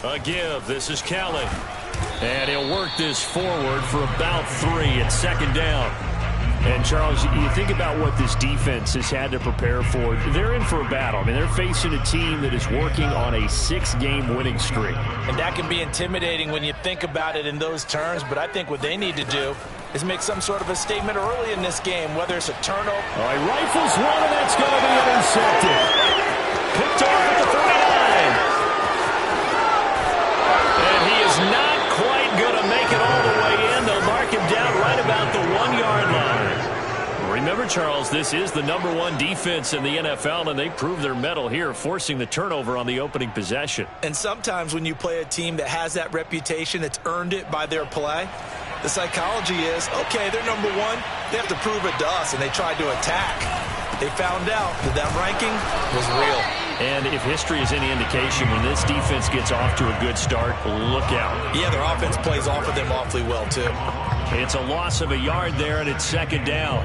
A give. This is Kelly. And he'll work this forward for about 3 at second down. And, Charles, you think about what this defense has had to prepare for. They're in for a battle. I mean, they're facing a team that is working on a 6-game winning streak. And that can be intimidating when you think about it in those terms. But I think what they need to do is make some sort of a statement early in this game, whether it's a turnover. All right, rifles one, and that's going to be intercepted. Picked off at the 39. And he is not quite going to make it all the way in. They'll mark him down right about the 1-yard line. Remember, Charles, this is the #1 defense in the NFL, and they prove their mettle here, forcing the turnover on the opening possession. And sometimes when you play a team that has that reputation, that's earned it by their play, the psychology is, okay, they're #1. They have to prove it to us, and they tried to attack. They found out that that ranking was real. And if history is any indication, when this defense gets off to a good start, look out. Yeah, their offense plays off of them awfully well, too. It's a loss of a yard there, and it's second down.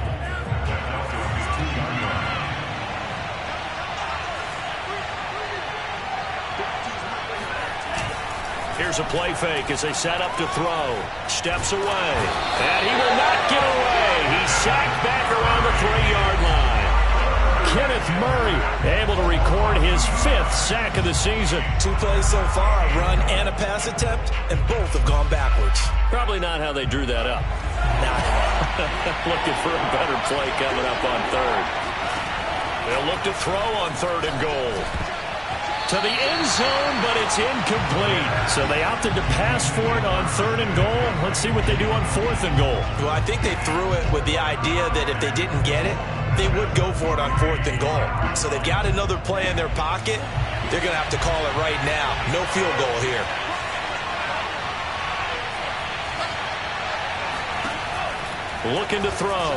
Here's a play fake as they set up to throw. Steps away. And he will not get away. He's sacked back around the 3-yard line. Kenneth Murray able to record his 5th sack of the season. 2 plays so far, a run and a pass attempt, and both have gone backwards. Probably not how they drew that up. Looking for a better play coming up on 3rd. They'll look to throw on 3rd and goal. To the end zone, but it's incomplete. So they opted to pass for it on 3rd and goal. Let's see what they do on 4th and goal. Well, I think they threw it with the idea that if they didn't get it, they would go for it on 4th and goal. So they've got another play in their pocket. They're going to have to call it right now. No field goal here. Looking to throw.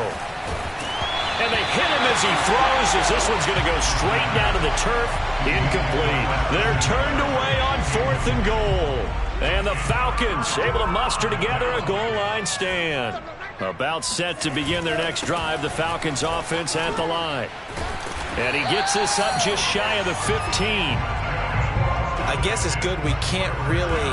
And they hit him as he throws, as this one's going to go straight down to the turf. Incomplete. They're turned away on 4th and goal. And the Falcons able to muster together a goal line stand. About set to begin their next drive, the Falcons offense at the line. And he gets this up just shy of the 15. I guess it's good we can't really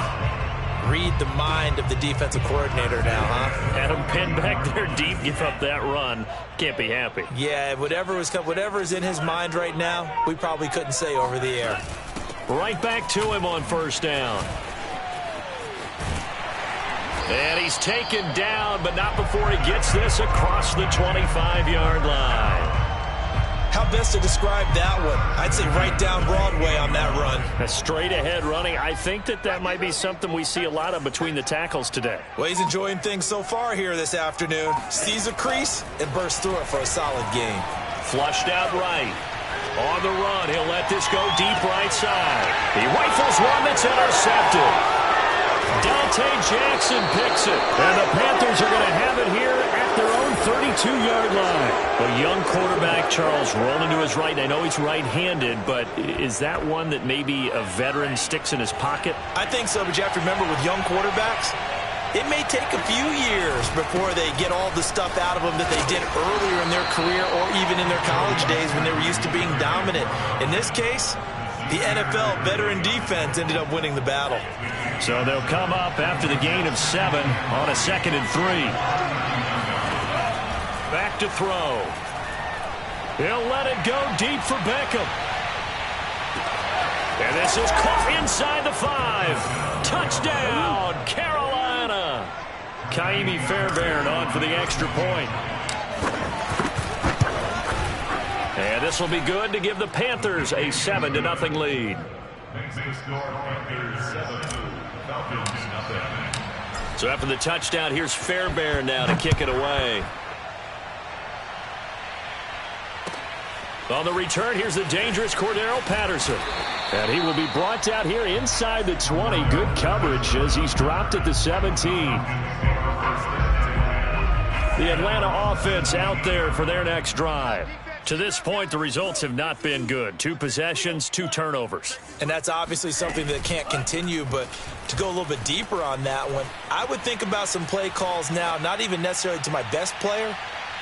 read the mind of the defensive coordinator now, huh? Had him pinned back there deep, give up that run. Can't be happy. Yeah, whatever's in his mind right now, we probably couldn't say over the air. Right back to him on 1st down. And he's taken down, but not before he gets this across the 25-yard line. How best to describe that one? I'd say right down Broadway on that run. A straight-ahead running. I think that might be something we see a lot of between the tackles today. Well, he's enjoying things so far here this afternoon. Sees a crease and bursts through it for a solid gain. Flushed out right. On the run, he'll let this go deep right side. He rifles one that's intercepted. Dante Jackson picks it. And the Panthers are going to have it here at their own 32-yard line. A young quarterback, Charles, rolling to his right. I know he's right-handed, but is that one that maybe a veteran sticks in his pocket? I think so, but you have to remember with young quarterbacks, it may take a few years before they get all the stuff out of them that they did earlier in their career or even in their college days when they were used to being dominant. In this case, the NFL veteran defense ended up winning the battle. So they'll come up after the gain of 7 on a 2nd and 3. Back to throw. He'll let it go deep for Beckham. And this is caught inside the 5. Touchdown, Carolina. Kaimi Fairbairn on for the extra point. And this will be good to give the Panthers a 7-0 lead. So after the touchdown, here's Fairbairn now to kick it away. On the return, here's the dangerous Cordero Patterson. And he will be brought down here inside the 20. Good coverage as he's dropped at the 17. The Atlanta offense out there for their next drive. To this point, the results have not been good. 2 possessions, 2 turnovers. And that's obviously something that can't continue, but to go a little bit deeper on that one, I would think about some play calls now, not even necessarily to my best player,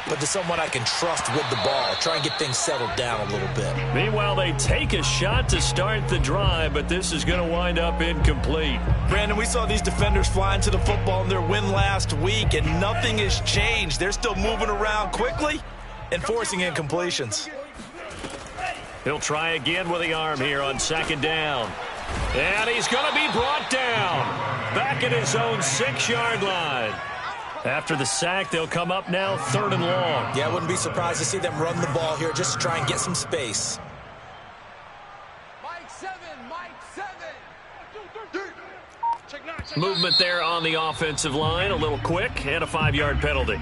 but to someone I can trust with the ball. Try and get things settled down a little bit. Meanwhile, they take a shot to start the drive, but this is going to wind up incomplete. Brandon, we saw these defenders flying to the football in their win last week, and nothing has changed. They're still moving around quickly and forcing incompletions. He'll try again with the arm here on second down. And he's going to be brought down back at his own 6-yard line. After the sack, they'll come up now 3rd and long. Yeah, I wouldn't be surprised to see them run the ball here just to try and get some space. Movement there on the offensive line, a little quick, and a 5-yard penalty.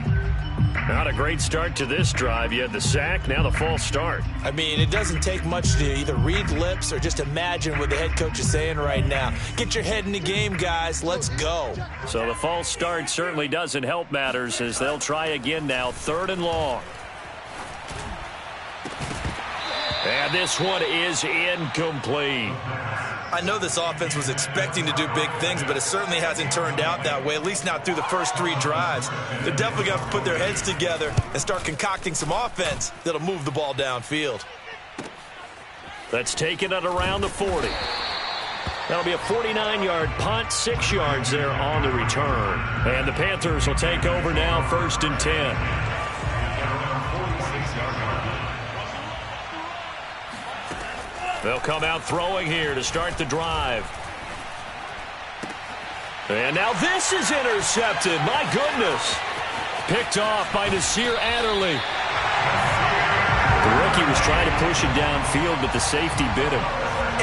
Not a great start to this drive. You had the sack, now the false start. I mean, it doesn't take much to either read lips or just imagine what the head coach is saying right now. Get your head in the game, guys. Let's go. So the false start certainly doesn't help matters as they'll try again now, 3rd and long. And this one is incomplete. I know this offense was expecting to do big things, but it certainly hasn't turned out that way, at least not through the first 3 drives. They're definitely going to have to put their heads together and start concocting some offense that'll move the ball downfield. That's taken at around the 40. That'll be a 49-yard punt, 6 yards there on the return. And the Panthers will take over now, 1st and 10. They'll come out throwing here to start the drive. And now this is intercepted. My goodness. Picked off by Nasir Adderley. The rookie was trying to push it downfield, but the safety bit him.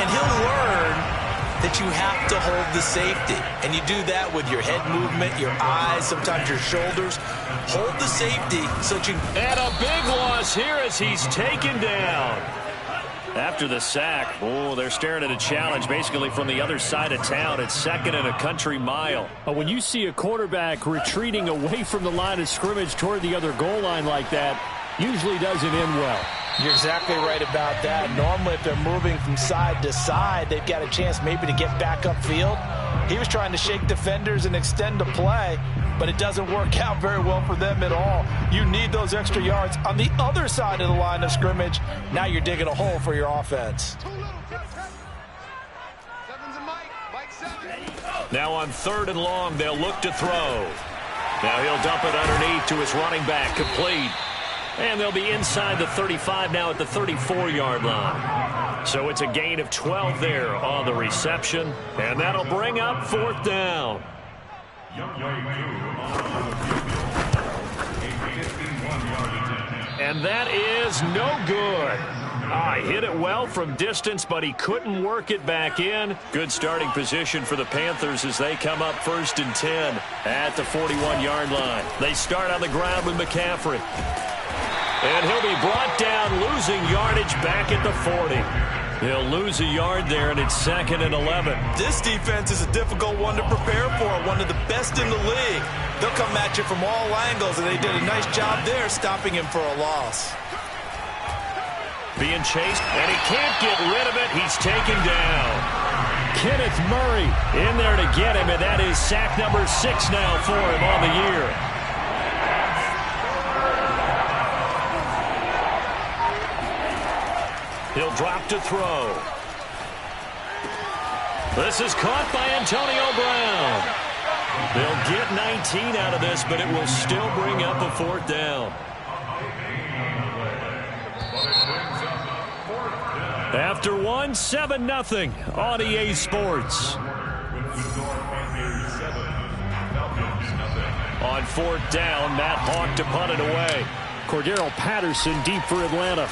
And he'll learn that you have to hold the safety. And you do that with your head movement, your eyes, sometimes your shoulders. Hold the safety so that you... And a big loss here as he's taken down. After the sack, they're staring at a challenge basically from the other side of town. It's 2nd and a country mile. When you see a quarterback retreating away from the line of scrimmage toward the other goal line like that, usually doesn't end well. You're exactly right about that. Normally, if they're moving from side to side, they've got a chance maybe to get back upfield. He was trying to shake defenders and extend the play, but it doesn't work out very well for them at all. You need those extra yards on the other side of the line of scrimmage. Now you're digging a hole for your offense. Now on 3rd and long, they'll look to throw. Now he'll dump it underneath to his running back, complete. And they'll be inside the 35 now at the 34-yard line. So it's a gain of 12 there on the reception. And that'll bring up 4th down. And that is no good. He hit it well from distance, but he couldn't work it back in. Good starting position for the Panthers as they come up 1st and 10 at the 41-yard line. They start on the ground with McCaffrey. And he'll be brought down, losing yardage back at the 40. He'll lose a yard there, and it's 2nd and 11. This defense is a difficult one to prepare for, one of the best in the league. They'll come at you from all angles, and they did a nice job there stopping him for a loss. Being chased, and he can't get rid of it. He's taken down. Kenneth Murray in there to get him, and that is sack number 6 now for him on the year. He'll drop to throw. This is caught by Antonio Brown. They'll get 19 out of this, but it will still bring up a 4th down. After 1, 7-0 on EA Sports. On 4th down, Matt Hawk to punt it away. Cordero Patterson deep for Atlanta.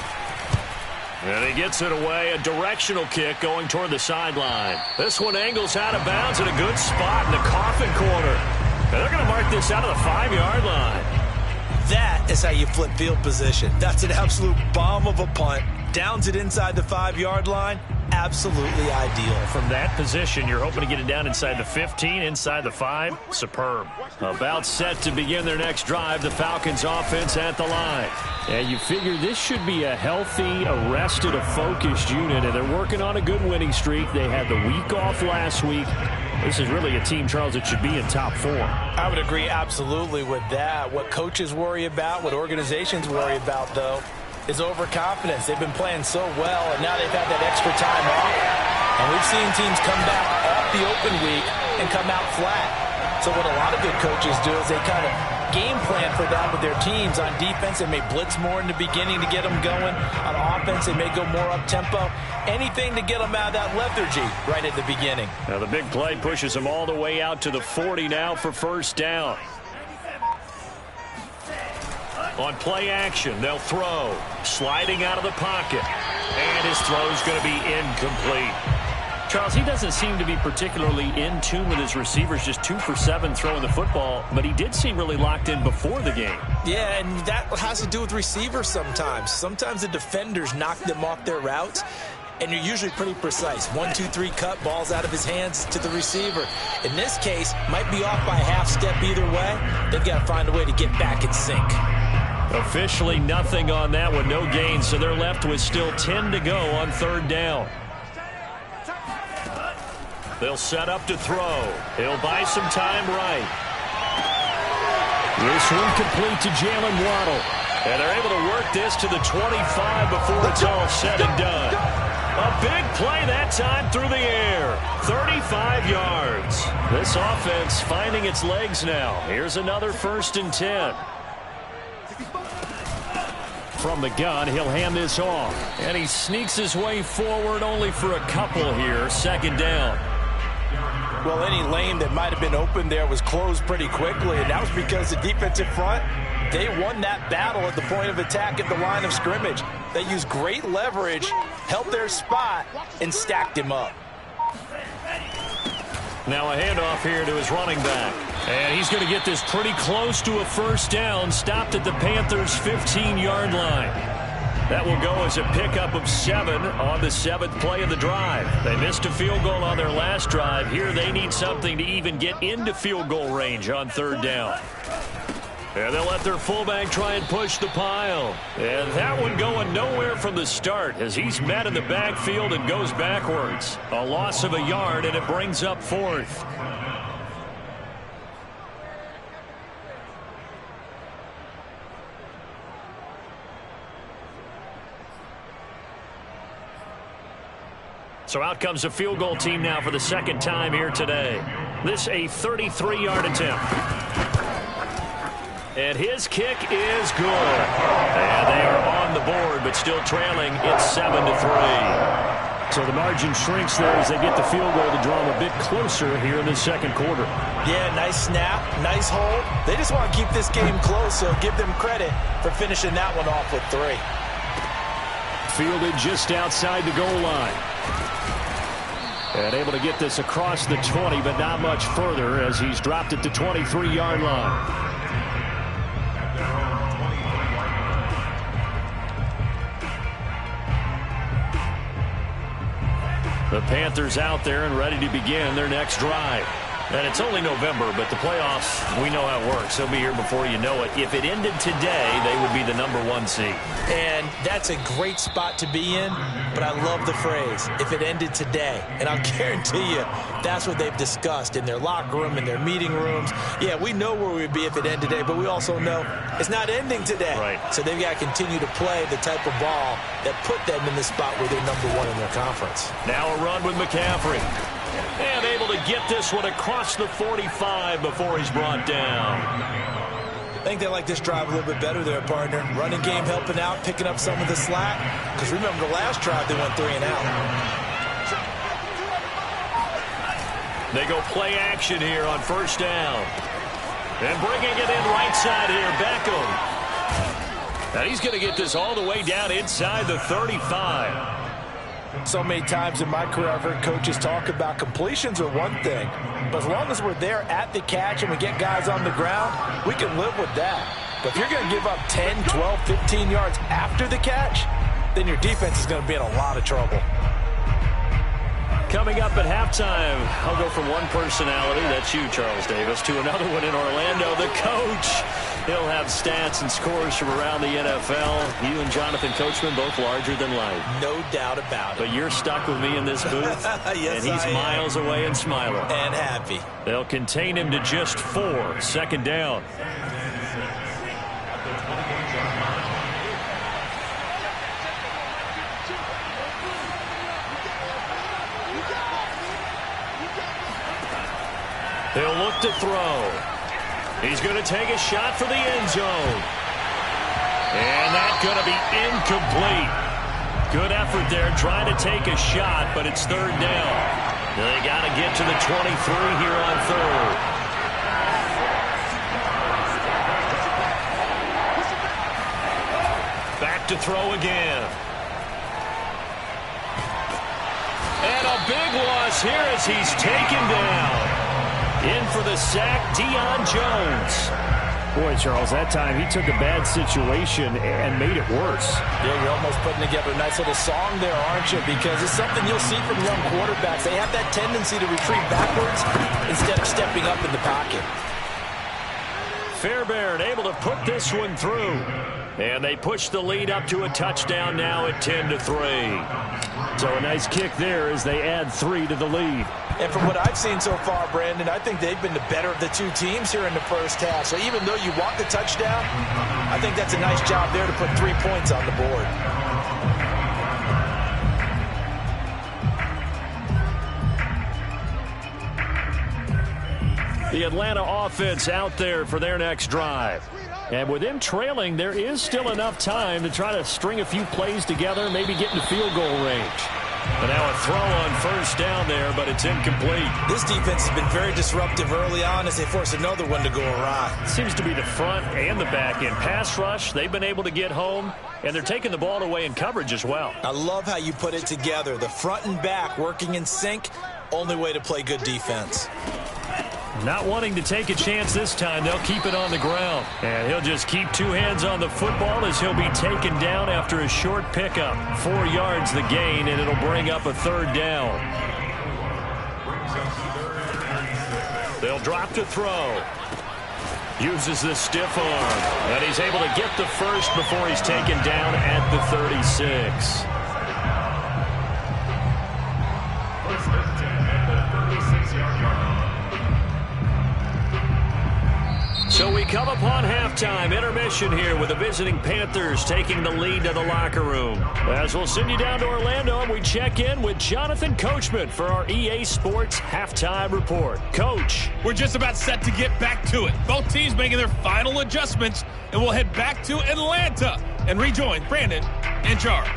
And he gets it away, a directional kick going toward the sideline. This one angles out of bounds at a good spot in the coffin corner. And they're going to mark this out of the 5-yard line. That is how you flip field position. That's an absolute bomb of a punt. Downs it inside the 5-yard line. absolutely ideal. From that position, you're hoping to get it down inside the 15, inside the 5. Superb. About set to begin their next drive, the Falcons offense at the line. And you figure this should be a healthy, arrested, a focused unit, and they're working on a good winning streak. They had the week off last week. This is really a team, Charles, that should be in top 4. I would agree absolutely with that. What coaches worry about, what organizations worry about, though, is overconfidence. They've been playing so well, and now they've had that extra time off. And we've seen teams come back off the open week and come out flat. So what a lot of good coaches do is they kind of game plan for that with their teams. On defense, they may blitz more in the beginning to get them going. On offense, they may go more up-tempo. Anything to get them out of that lethargy right at the beginning. Now the big play pushes them all the way out to the 40 now for first down. On play action, they'll throw. Sliding out of the pocket. And his throw's going to be incomplete. Charles, he doesn't seem to be particularly in tune with his receivers, just 2 for 7 throwing the football, but he did seem really locked in before the game. Yeah, and that has to do with receivers sometimes. Sometimes the defenders knock them off their routes, and you're usually pretty precise. 1, 2, 3 cut, balls out of his hands to the receiver. In this case, might be off by a half step either way. They've got to find a way to get back in sync. Officially nothing on that one, no gain, so they're left with still 10 to go on third down. They'll set up to throw. He'll buy some time right. This one complete to Jalen Waddle. And they're able to work this to the 25 before it's all said and done. A big play that time through the air. 35 yards. This offense finding its legs now. Here's another 1st and 10. From the gun, he'll hand this off. And he sneaks his way forward only for a couple here. 2nd down. Well, any lane that might have been open there was closed pretty quickly, and that was because the defensive front, they won that battle at the point of attack at the line of scrimmage. They used great leverage, held their spot, and stacked him up. Now a handoff here to his running back. And he's going to get this pretty close to a 1st down, stopped at the Panthers' 15-yard line. That will go as a pickup of 7 on the 7th play of the drive. They missed a field goal on their last drive. Here they need something to even get into field goal range on 3rd down. And they'll let their fullback try and push the pile. And that one going nowhere from the start as he's met in the backfield and goes backwards. A loss of a yard, and it brings up 4th. So out comes the field goal team now for the 2nd time here today. This a 33-yard attempt. And his kick is good. And they are on the board, but still trailing. It's 7-3. So the margin shrinks there as they get the field goal to draw them a bit closer here in the 2nd quarter. Yeah, nice snap, nice hold. They just want to keep this game close, so give them credit for finishing that one off with 3. Fielded just outside the goal line. And able to get this across the 20, but not much further as he's dropped it to 23-yard line. The Panthers out there and ready to begin their next drive. And it's only November, but the playoffs, we know how it works. They'll be here before you know it. If it ended today, they would be the #1 seed. And that's a great spot to be in, but I love the phrase, if it ended today. And I'll guarantee you that's what they've discussed in their locker room, in their meeting rooms. Yeah, we know where we'd be if it ended today, but we also know it's not ending today. Right. So they've got to continue to play the type of ball that put them in the spot where they're #1 in their conference. Now a run with McCaffrey. And able to get this one across the 45 before he's brought down. I think they like this drive a little bit better there, partner. Running game helping out, picking up some of the slack. Because remember the last drive, they went 3 and out. They go play action here on 1st down. And bringing it in right side here, Beckham. Now he's going to get this all the way down inside the 35. So many times in my career, I've heard coaches talk about completions are one thing. But as long as we're there at the catch and we get guys on the ground, we can live with that. But if you're going to give up 10, 12, 15 yards after the catch, then your defense is going to be in a lot of trouble. Coming up at halftime, I'll go from one personality, that's you, Charles Davis, to another one in Orlando, the coach. He'll have stats and scores from around the NFL. You and Jonathan Coachman, both larger than life. No doubt about it. But you're stuck with me in this booth, yes, and he's miles away and smiling. And happy. They'll contain him to just 4. Second down. He'll look to throw. He's going to take a shot for the end zone. And that's going to be incomplete. Good effort there trying to take a shot, but it's third down. They got to get to the 23 here on third. Back to throw again. And a big loss here as he's taken down. In for the sack, Deion Jones. Boy, Charles, that time he took a bad situation and made it worse. Yeah, you're almost putting together a nice little song there, aren't you? Because it's something you'll see from young quarterbacks. They have that tendency to retreat backwards instead of stepping up in the pocket. Fairbairn able to put this one through. And they push the lead up to a touchdown now at 10-3. So a nice kick there as they add 3 to the lead. And from what I've seen so far, Brandon, I think they've been the better of the two teams here in the first half. So even though you want the touchdown, I think that's a nice job there to put 3 points on the board. The Atlanta offense out there for their next drive. And with them trailing, there is still enough time to try to string a few plays together, maybe get into field goal range. But now a throw on first down there, but it's incomplete. This defense has been very disruptive early on as they force another one to go awry. Seems to be the front and the back end. Pass rush, they've been able to get home, and they're taking the ball away in coverage as well. I love how you put it together. The front and back working in sync, only way to play good defense. Not wanting to take a chance this time, they'll keep it on the ground. And he'll just keep 2 hands on the football as he'll be taken down after a short pickup. 4 yards the gain, and it'll bring up a third down. They'll drop to throw. Uses the stiff arm. And he's able to get the first before he's taken down at the 36. So we come upon halftime, intermission here with the visiting Panthers taking the lead to the locker room. As we'll send you down to Orlando, and we check in with Jonathan Coachman for our EA Sports Halftime Report. Coach. We're just about set to get back to it. Both teams making their final adjustments, and we'll head back to Atlanta and rejoin Brandon and Charles.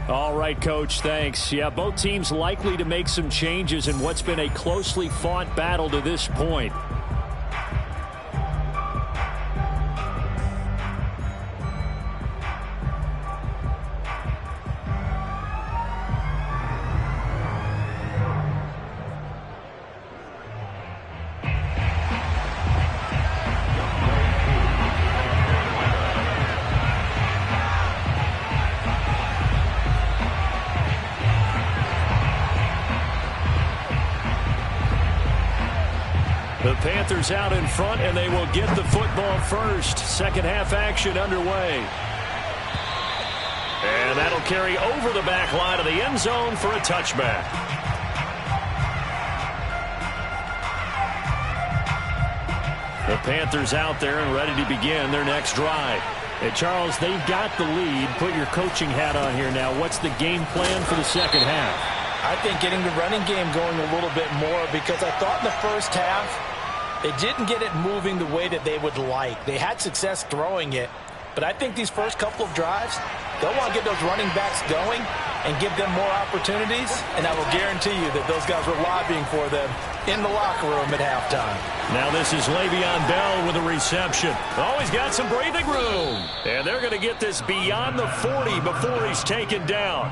All right, Coach, thanks. Yeah, both teams likely to make some changes in what's been a closely fought battle to this point. The Panthers out in front, and they will get the football first. Second half action underway. And that'll carry over the back line of the end zone for a touchback. The Panthers out there and ready to begin their next drive. Hey, Charles, they've got the lead. Put your coaching hat on here now. What's the game plan for the second half? I think getting the running game going a little bit more, because I thought in the first half they didn't get it moving the way that they would like. They had success throwing it, but I think these first couple of drives, they'll want to get those running backs going and give them more opportunities, and I will guarantee you that those guys were lobbying for them in the locker room at halftime. Now this is Le'Veon Bell with a reception. Oh, he's got some breathing room. And they're going to get this beyond the 40 before he's taken down.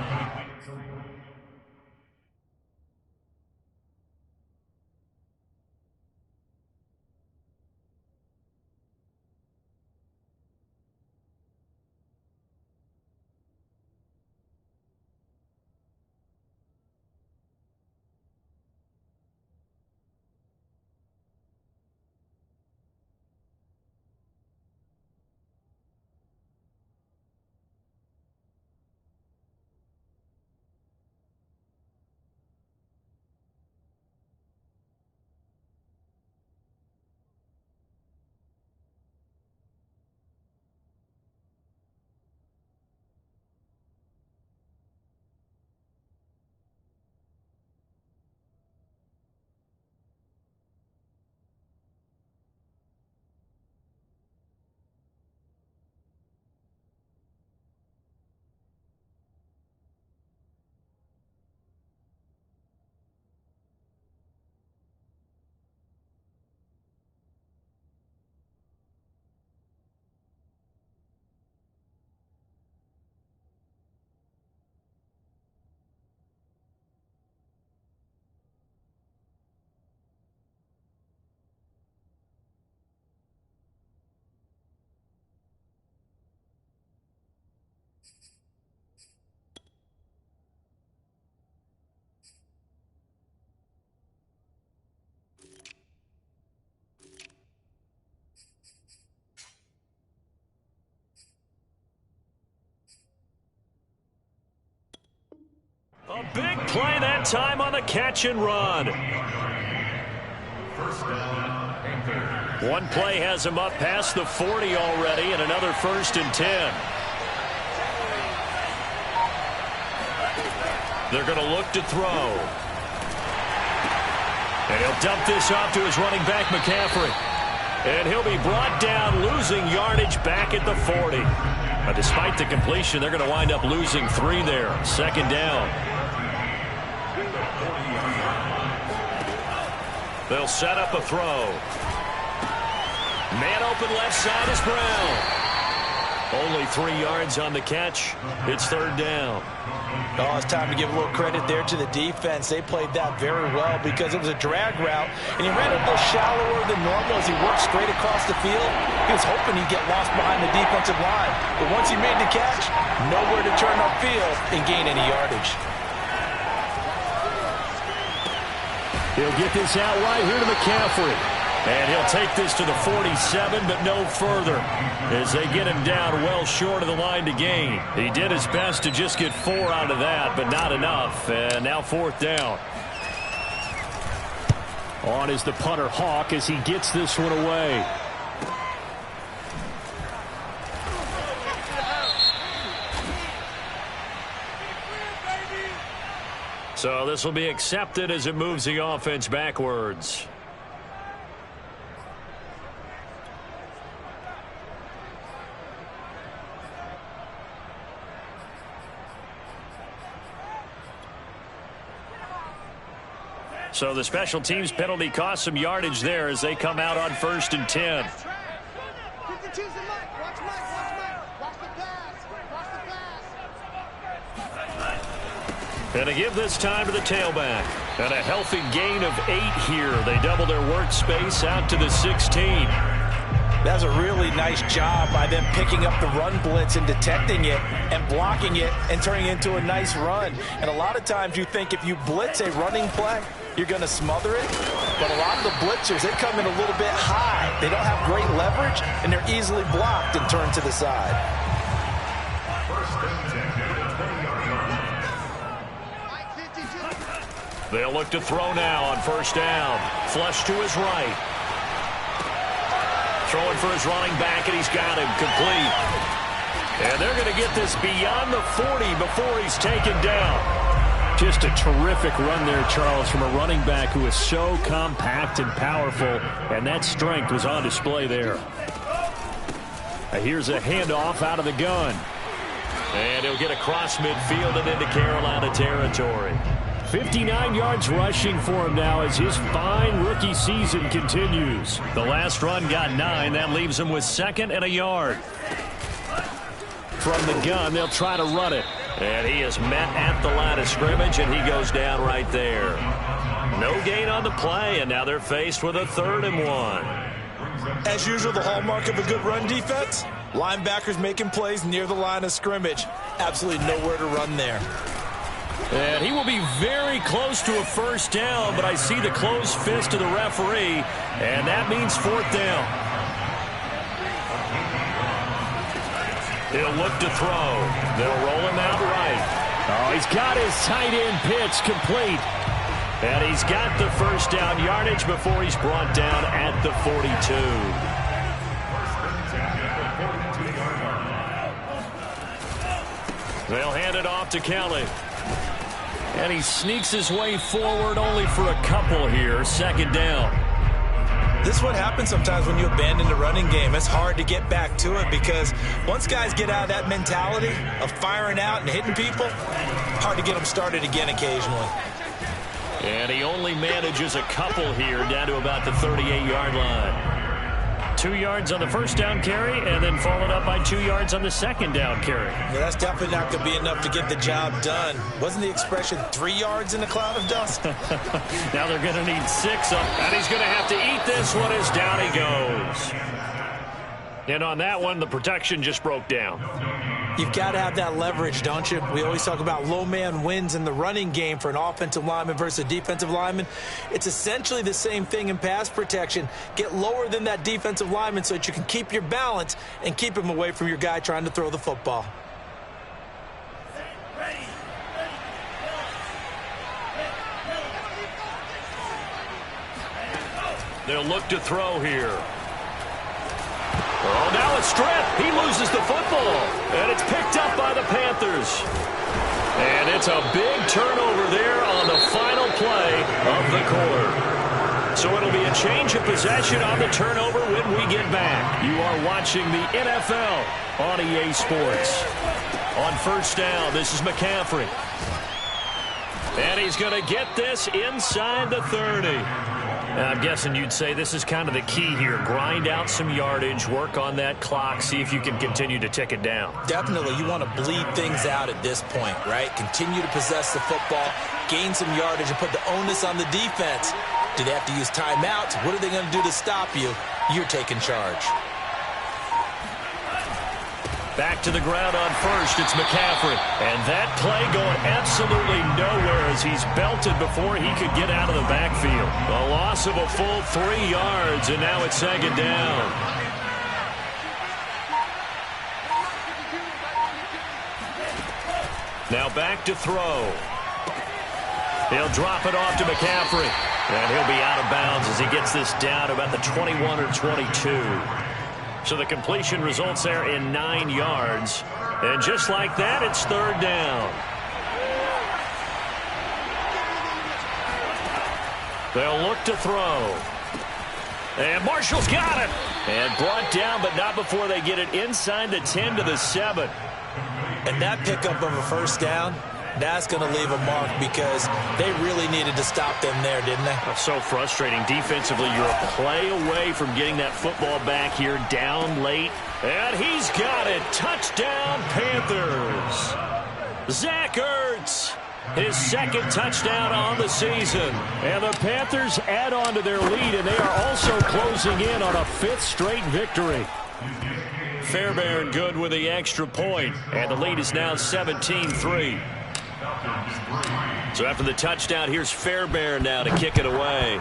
A big play that time on the catch and run. One play has him up past the 40 already, and another 1st and 10. They're going to look to throw. And he'll dump this off to his running back, McCaffrey. And he'll be brought down, losing yardage back at the 40. But despite the completion, they're going to wind up losing 3 there. 2nd down. They'll set up a throw. Man open left side is Brown. Only 3 yards on the catch. It's 3rd down. Oh, it's time to give a little credit there to the defense. They played that very well because it was a drag route, and he ran a little shallower than normal as he worked straight across the field. He was hoping he'd get lost behind the defensive line, but once he made the catch, nowhere to turn upfield and gain any yardage. He'll get this out right here to McCaffrey. And he'll take this to the 47, but no further, as they get him down well short of the line to gain. He did his best to just get 4 out of that, but not enough. And now 4th down. On is the punter, Hawk, as he gets this one away. So this will be accepted as it moves the offense backwards. So the special teams penalty cost some yardage there as they come out on 1st and 10. And to give this time to the tailback. And a healthy gain of 8 here. They double their workspace out to the 16. That's a really nice job by them picking up the run blitz and detecting it and blocking it and turning it into a nice run. And a lot of times you think if you blitz a running play, you're going to smother it. But a lot of the blitzers, they come in a little bit high. They don't have great leverage, and they're easily blocked and turned to the side. They'll look to throw now on 1st down. Flush to his right. Throwing for his running back, and he's got him complete. And they're going to get this beyond the 40 before he's taken down. Just a terrific run there, Charles, from a running back who is so compact and powerful, and that strength was on display there. Here's a handoff out of the gun. And he'll get across midfield and into Carolina territory. 59 yards rushing for him now as his fine rookie season continues. The last run got 9. That leaves him with 2nd and a yard. From the gun, they'll try to run it. And he is met at the line of scrimmage, and he goes down right there. No gain on the play, and now they're faced with a 3rd and 1. As usual, the hallmark of a good run defense, linebackers making plays near the line of scrimmage. Absolutely nowhere to run there. And he will be very close to a 1st down, but I see the closed fist of the referee, and that means 4th down. He'll look to throw. They'll roll him out right. Oh, he's got his tight end pitch complete. And he's got the 1st down yardage before he's brought down at the 42. They'll hand it off to Kelly. And he sneaks his way forward only for a couple here. 2nd down. This is what happens sometimes when you abandon the running game. It's hard to get back to it because once guys get out of that mentality of firing out and hitting people, hard to get them started again occasionally. And he only manages a couple here down to about the 38-yard line. 2 yards on the 1st down carry, and then followed up by 2 yards on the 2nd down carry. Yeah, that's definitely not going to be enough to get the job done. Wasn't the expression 3 yards in a cloud of dust? Now they're going to need 6 up, and he's going to have to eat this one as down he goes. And on that one, the protection just broke down. You've got to have that leverage, don't you? We always talk about low man wins in the running game for an offensive lineman versus a defensive lineman. It's essentially the same thing in pass protection. Get lower than that defensive lineman so that you can keep your balance and keep him away from your guy trying to throw the football. They'll look to throw here. Oh, now it's stripped. He loses the football. And it's picked up by the Panthers. And it's a big turnover there on the final play of the quarter. So it'll be a change of possession on the turnover when we get back. You are watching the NFL on EA Sports. On 1st down, this is McCaffrey. And he's going to get this inside the 30. I'm guessing you'd say this is kind of the key here. Grind out some yardage, work on that clock, see if you can continue to tick it down. Definitely. You want to bleed things out at this point, right? Continue to possess the football, gain some yardage, and put the onus on the defense. Do they have to use timeouts? What are they going to do to stop you? You're taking charge. Back to the ground on 1st, it's McCaffrey. And that play going absolutely nowhere as he's belted before he could get out of the backfield. A loss of a full 3 yards, and now it's 2nd down. Now back to throw. He'll drop it off to McCaffrey. And he'll be out of bounds as he gets this down about the 21 or 22. So the completion results there in 9 yards. And just like that, it's 3rd down. They'll look to throw. And Marshall's got it. And brought down, but not before they get it inside the 10 to the 7. And that pickup of a 1st down, that's going to leave a mark because they really needed to stop them there, didn't they? That's so frustrating. Defensively, you're a play away from getting that football back here down late. And he's got it. Touchdown, Panthers. Zach Ertz, his 2nd touchdown on the season. And the Panthers add on to their lead, and they are also closing in on a 5th straight victory. Fairbairn good with the extra point, and the lead is now 17-3. So after the touchdown, here's Fairbairn now to kick it away.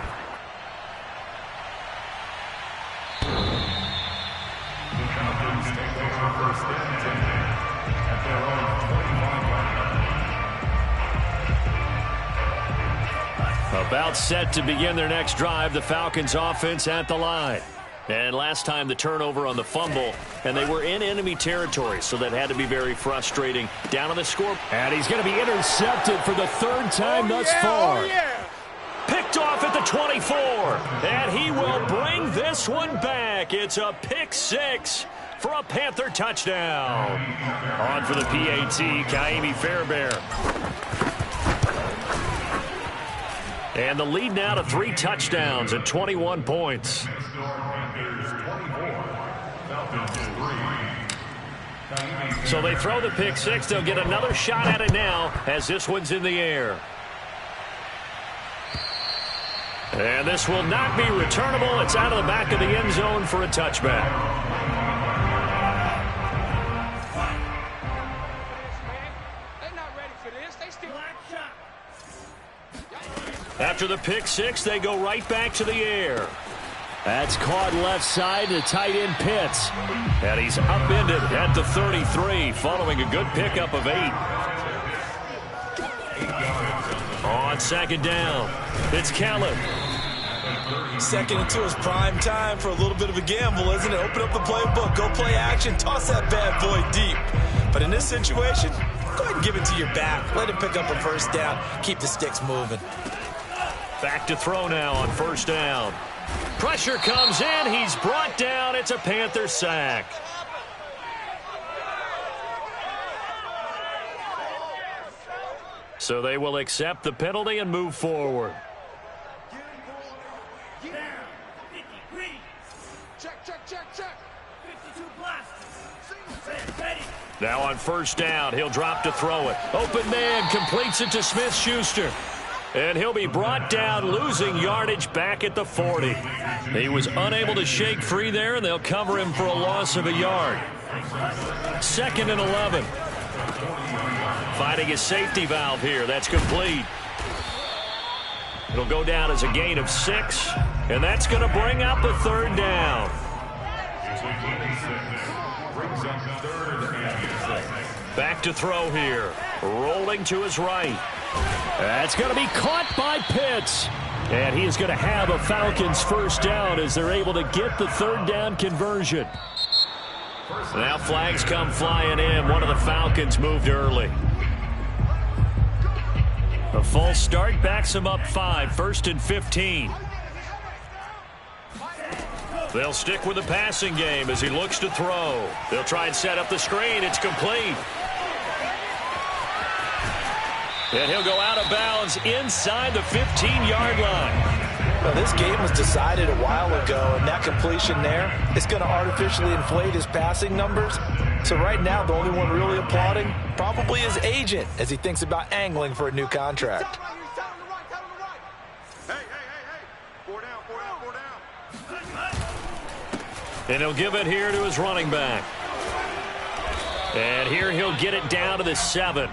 About set to begin their next drive, the Falcons offense at the line. And last time the turnover on the fumble, and they were in enemy territory, so that had to be very frustrating. Down on the score. And he's going to be intercepted for the 3rd time thus far. Picked off at the 24. And he will bring this one back. It's a pick 6 for a Panther touchdown. On for the PAT, Kaimi Fairbairn. And the lead now to 3 touchdowns and 21 points. So they throw the pick six. They'll get another shot at it now as this one's in the air. And this will not be returnable. It's out of the back of the end zone for a touchback. After the pick six, they go right back to the air. That's caught left side to tight end Pitts. And he's upended at the 33 following a good pickup of 8. On second down, it's Kellen. 2nd and 2 is prime time for a little bit of a gamble, isn't it? Open up the playbook, go play action, toss that bad boy deep. But in this situation, go ahead and give it to your back. Let him pick up a first down. Keep the sticks moving. Back to throw now on first down. Pressure comes in. He's brought down. It's a Panther sack. So they will accept the penalty and move forward. Now on first down, he'll drop to throw it. Open man completes it to Smith-Schuster. And he'll be brought down, losing yardage back at the 40. He was unable to shake free there, and they'll cover him for a loss of a yard. 2nd and 11. Finding his safety valve here. That's complete. It'll go down as a gain of 6, and that's going to bring up a 3rd down. Back to throw here. Rolling to his right. That's going to be caught by Pitts. And he is going to have a Falcons first down as they're able to get the 3rd down conversion. Now flags come flying in. One of the Falcons moved early. A false start backs him up 5. 1st and 15. They'll stick with the passing game as he looks to throw. They'll try and set up the screen. It's complete. And he'll go out of bounds inside the 15-yard line. Well, this game was decided a while ago, and that completion there is going to artificially inflate his passing numbers. So right now, the only one really applauding probably his agent as he thinks about angling for a new contract. Hey. 4 down. And he'll give it here to his running back. And here he'll get it down to the 7.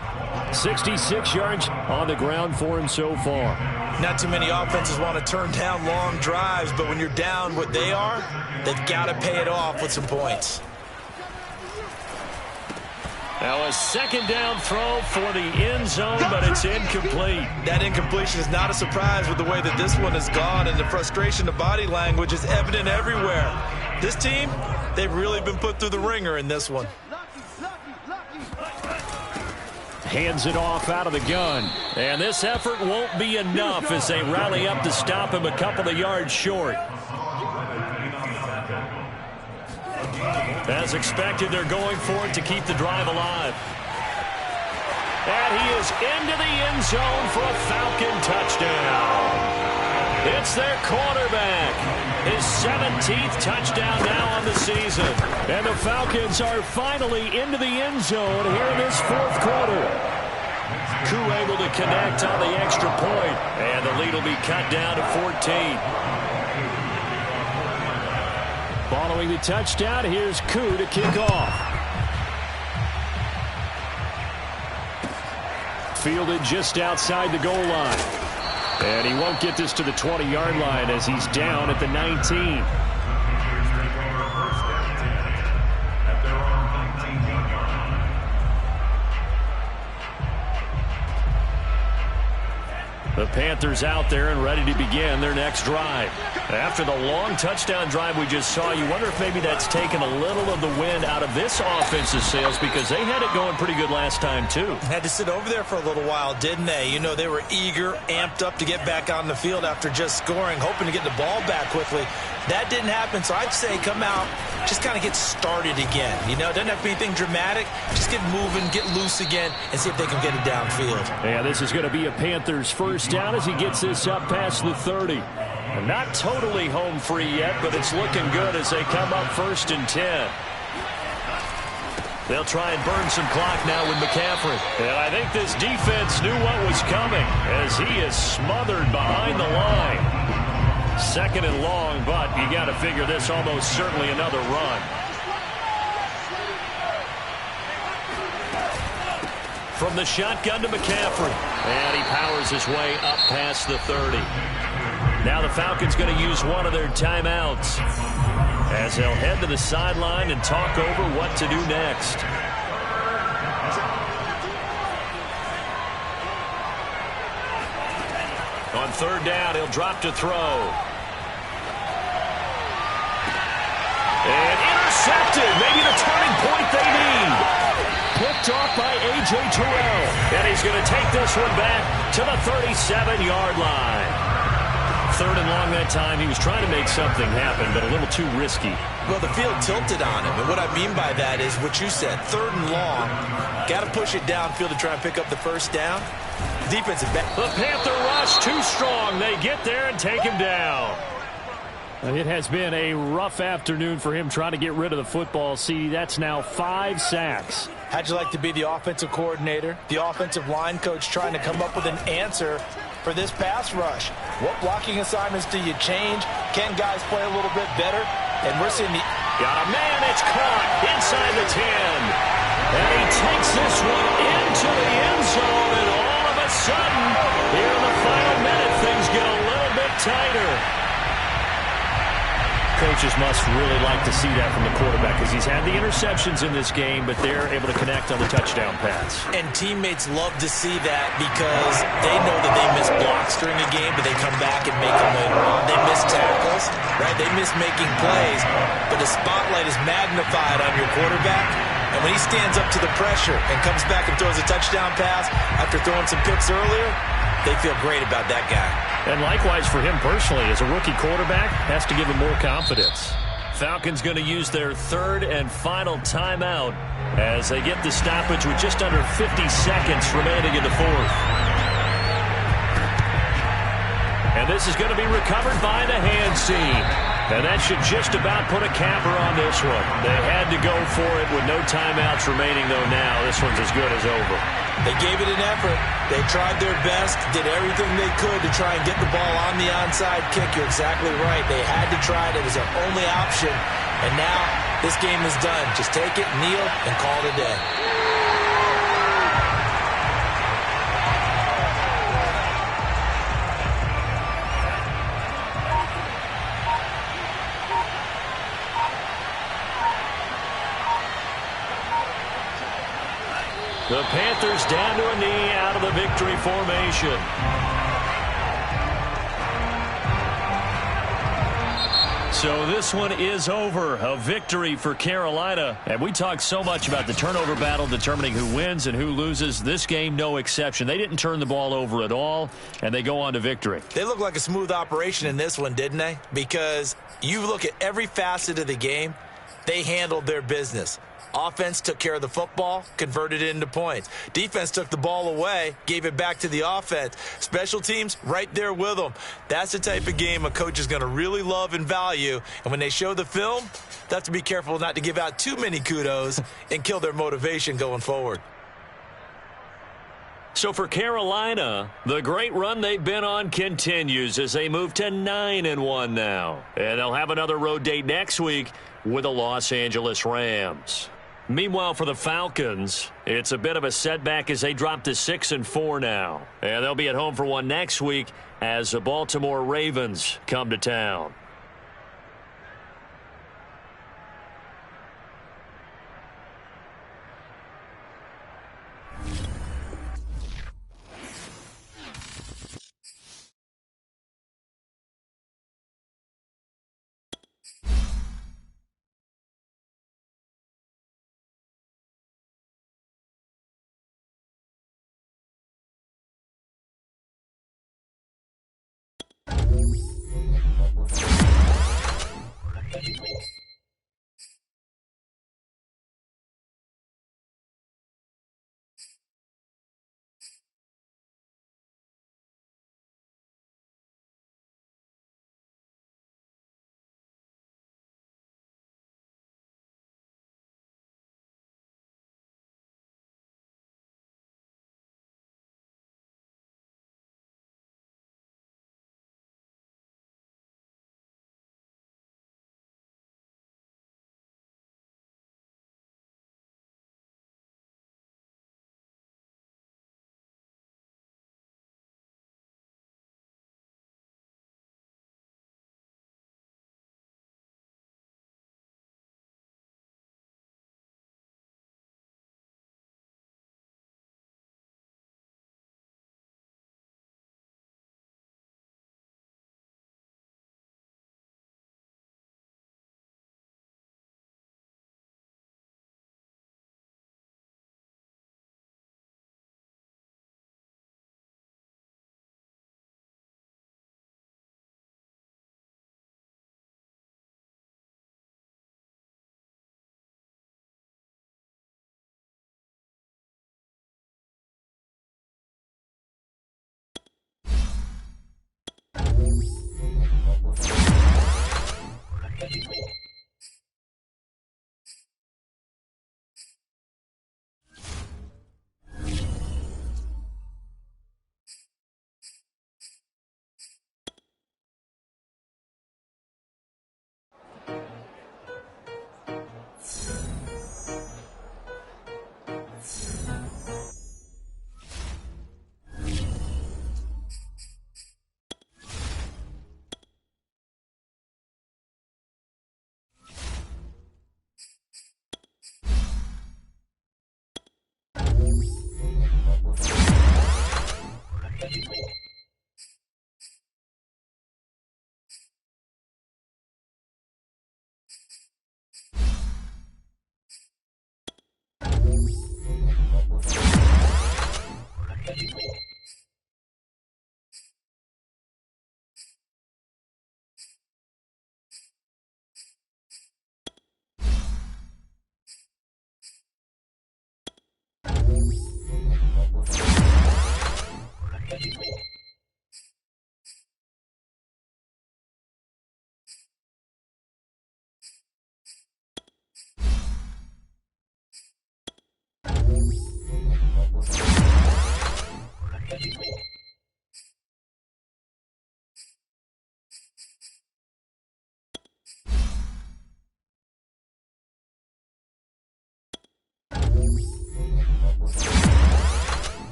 66 yards on the ground for him so far. Not too many offenses want to turn down long drives, but when you're down what they are, they've got to pay it off with some points. Now a 2nd down throw for the end zone, but it's incomplete. That incompletion is not a surprise with the way that this one has gone, and the frustration of body language is evident everywhere. This team, they've really been put through the ringer in this one. Hands it off out of the gun. And this effort won't be enough as they rally up to stop him a couple of yards short. As expected, they're going for it to keep the drive alive. And he is into the end zone for a Falcon touchdown. It's their quarterback. His 17th touchdown now on the season. And the Falcons are finally into the end zone here in this 4th quarter. Koo able to connect on the extra point. And the lead will be cut down to 14. Following the touchdown, here's Koo to kick off. Fielded just outside the goal line. And he won't get this to the 20-yard line as he's down at the 19. The Panthers out there and ready to begin their next drive. After the long touchdown drive we just saw, you wonder if maybe that's taken a little of the wind out of this offensive sails because they had it going pretty good last time too. Had to sit over there for a little while, didn't they? You know, they were eager, amped up to get back on the field after just scoring, hoping to get the ball back quickly. That didn't happen, so I'd say come out, just kind of get started again. You know, it doesn't have to be anything dramatic. Just get moving, get loose again, and see if they can get it downfield. Yeah, this is going to be a Panthers first down as he gets this up past the 30. Not totally home free yet, but it's looking good as they come up 1st and 10. They'll try and burn some clock now with McCaffrey. And I think this defense knew what was coming as he is smothered behind the line. 2nd and long, but you got to figure this almost certainly another run. From the shotgun to McCaffrey. And he powers his way up past the 30. Now the Falcons going to use one of their timeouts as they'll head to the sideline and talk over what to do next. On 3rd down, he'll drop to throw. And intercepted. Maybe the turning point they need. Picked off by A.J. Terrell. And he's going to take this one back to the 37-yard line. 3rd and long that time. He was trying to make something happen, but a little too risky. Well, the field tilted on him, and what I mean by that is what you said, 3rd and long. Got to push it downfield to try and pick up the first down. Defensive back. The Panther rush too strong. They get there and take him down. It has been a rough afternoon for him trying to get rid of the football. See, that's now 5 sacks. How'd you like to be the offensive coordinator, the offensive line coach trying to come up with an answer for this pass rush? What blocking assignments do you change? Can guys play a little bit better? And we're seeing the... Got a man, it's caught inside the 10. And he takes this one into the end zone, and all of a sudden, here in the final minute, things get a little bit tighter. Coaches must really like to see that from the quarterback because he's had the interceptions in this game, but they're able to connect on the touchdown pass. And teammates love to see that because they know that they miss blocks during a game, but they come back and make them later on. They miss tackles, right? They miss making plays, but the spotlight is magnified on your quarterback. And when he stands up to the pressure and comes back and throws a touchdown pass after throwing some picks earlier, they feel great about that guy. And likewise for him personally, as a rookie quarterback, has to give him more confidence. Falcons going to use their 3rd and final timeout as they get the stoppage with just under 50 seconds remaining in the 4th. And this is going to be recovered by the hands team. And that should just about put a capper on this one. They had to go for it with no timeouts remaining, though now this one's as good as over. They gave it an effort. They tried their best, did everything they could to try and get the ball on the onside kick. You're exactly right. They had to try it. It was their only option. And now this game is done. Just take it, kneel, and call it a day. The Panthers down to a knee out of the victory formation. So this one is over. A victory for Carolina. And we talked so much about the turnover battle determining who wins and who loses. This game, no exception. They didn't turn the ball over at all, and they go on to victory. They look like a smooth operation in this one, didn't they? Because you look at every facet of the game, they handled their business. Offense took care of the football, converted it into points. Defense took the ball away, gave it back to the offense. Special teams, right there with them. That's the type of game a coach is going to really love and value. And when they show the film, they have to be careful not to give out too many kudos and kill their motivation going forward. So for Carolina, the great run they've been on continues as they move to 9-1 now. And they'll have another road date next week with the Los Angeles Rams. Meanwhile, for the Falcons, it's a bit of a setback as they drop to 6-4 now. And they'll be at home for one next week as the Baltimore Ravens come to town.